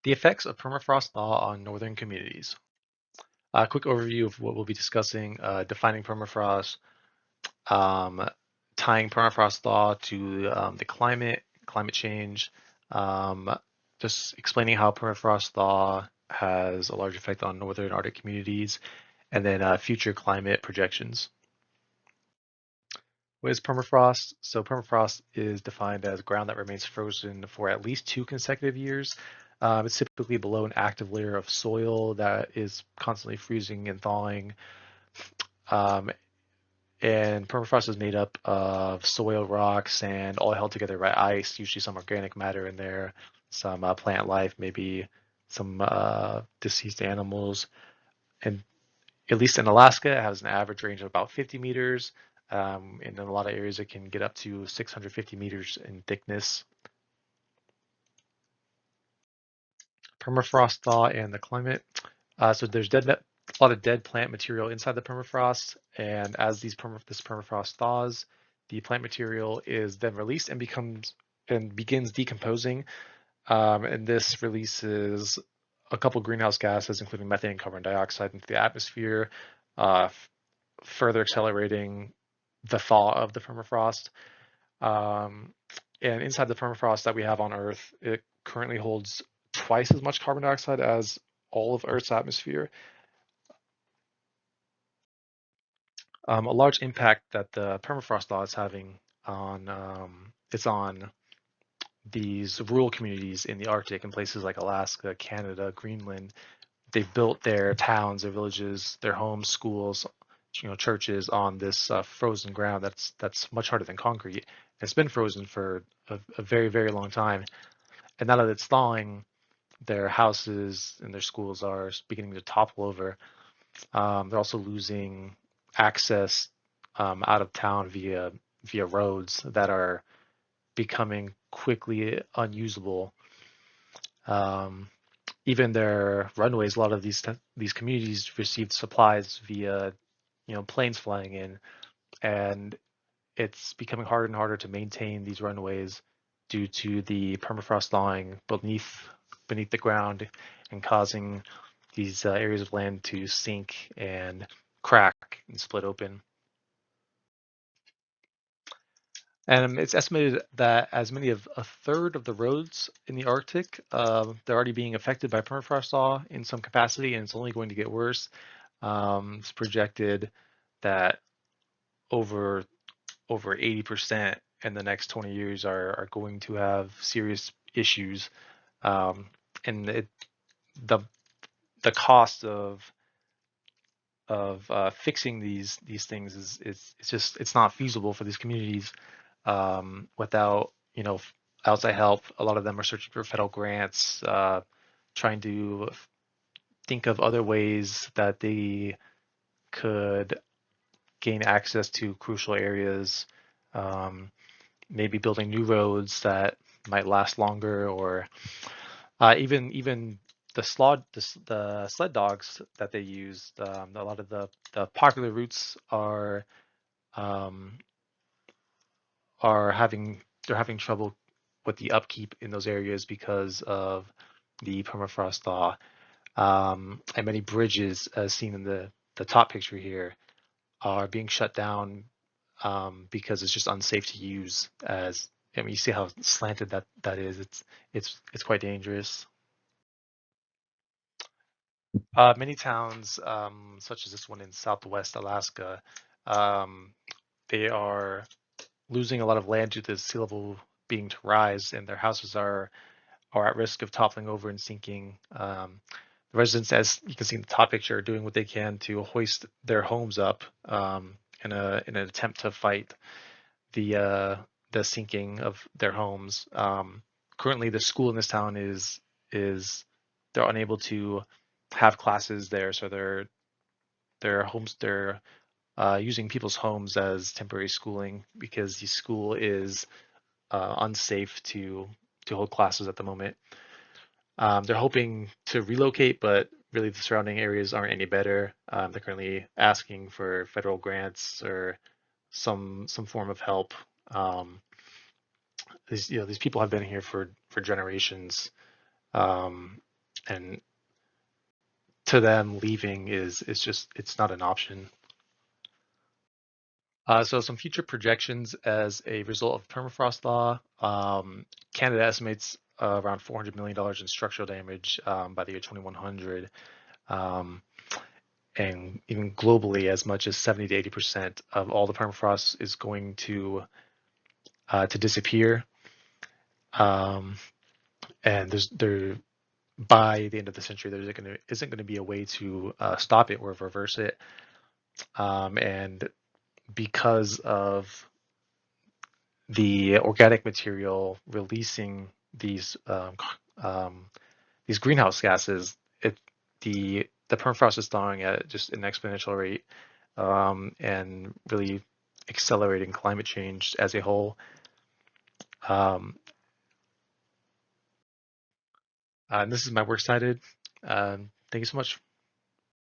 The effects of permafrost thaw on northern communities. A quick overview of what we'll be discussing, defining permafrost, um, tying permafrost thaw to the climate change, um, just explaining how permafrost thaw has a large effect on northern Arctic communities, and then future climate projections. What is permafrost? So permafrost is defined as ground that remains frozen for at least 2 consecutive years. It's typically below an active layer of soil that is constantly freezing and thawing. Um, and permafrost is made up of soil, rock, sand, all held together by ice, usually some organic matter in there, some plant life, maybe some deceased animals. And at least in Alaska, it has an average range of about 50 meters. And in a lot of areas, it can get up to 650 meters in thickness. Permafrost thaw and the climate. So there's a lot of dead plant material inside the permafrost, and as this permafrost thaws, the plant material is then released and begins decomposing. And this releases a couple greenhouse gases, including methane and carbon dioxide, into the atmosphere, uh, further accelerating the thaw of the permafrost. Um, and inside the permafrost that we have on Earth, it currently holds twice as much carbon dioxide as all of Earth's atmosphere. A large impact that the permafrost thaw is having on it's on these rural communities in the Arctic in places like Alaska, Canada, Greenland. They've built their towns, their villages, their homes, schools, churches on this frozen ground that's much harder than concrete. It's been frozen for a very, very long time, and now that it's thawing, their houses and their schools are beginning to topple over. They're also losing access out of town via roads that are becoming quickly unusable. Um, Even their runways, a lot of these communities received supplies via planes flying in, and it's becoming harder and harder to maintain these runways due to the permafrost thawing beneath the ground and causing these areas of land to sink and crack and split open. And it's estimated that as many of a third of the roads in the Arctic, they're already being affected by permafrost thaw in some capacity, and it's only going to get worse. It's projected that over 80% in the next 20 years are going to have serious issues. Um, and the the cost of fixing these things is it's not feasible for these communities without outside help. A lot of them are searching for federal grants, trying to think of other ways that they could gain access to crucial areas, um, maybe building new roads that might last longer, or even the sled dogs that they use. A lot of the popular routes um, are having trouble with the upkeep in those areas because of the permafrost thaw. And many bridges, as seen in the top picture here, are being shut down because it's just unsafe to use. As I mean, you see how slanted that is. It's quite dangerous. Many towns, such as this one in Southwest Alaska, um, they are losing a lot of land due to sea level being to rise, and their houses are at risk of toppling over and sinking. The residents, as you can see in the top picture, are doing what they can to hoist their homes up in an attempt to fight the uh, the sinking of their homes. Currently, the school in this town is they're unable to have classes there, so they're using people's homes as temporary schooling because the school is unsafe to hold classes at the moment. They're hoping to relocate, but really the surrounding areas aren't any better. They're currently asking for federal grants or some form of help. Um, these people have been here for generations, um, and to them, leaving is just it's not an option. So some future projections as a result of permafrost thaw. Canada estimates around $400 million in structural damage by the year 2100, um, and even globally, as much as 70 to 80% of all the permafrost is going to disappear. Um, and there by the end of the century, there isn't going to be a way to stop it or reverse it. And because of the organic material releasing um, these greenhouse gases, the permafrost is thawing at just an exponential rate, and really accelerating climate change as a whole. Um, and this is my works cited. Thank you so much.